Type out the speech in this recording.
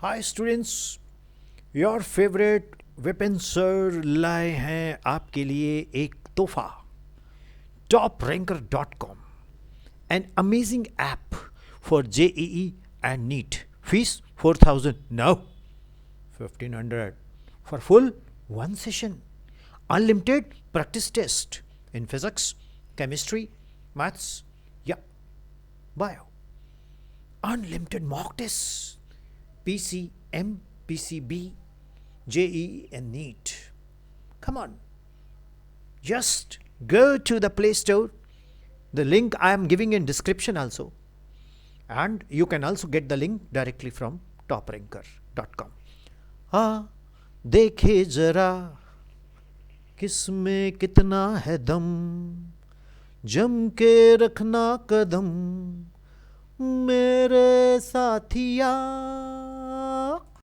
Hi students, your favourite Vipin sir लाए हैं आपके लिए एक तोहफा। topranker.com, an amazing app for JEE and NEET. Fees 4,000, no 1,500 for full one session. Unlimited practice test in physics, chemistry, maths, yeah, bio. Unlimited mock tests, PCM, PCB, JEE and NEET. Come on, just go to the Play Store. The link I am giving in description also, and you can also get the link directly from topranker.com. हाँ, देखे जरा किसमें कितना है दम, जम के रखना कदम मेरे साथिया।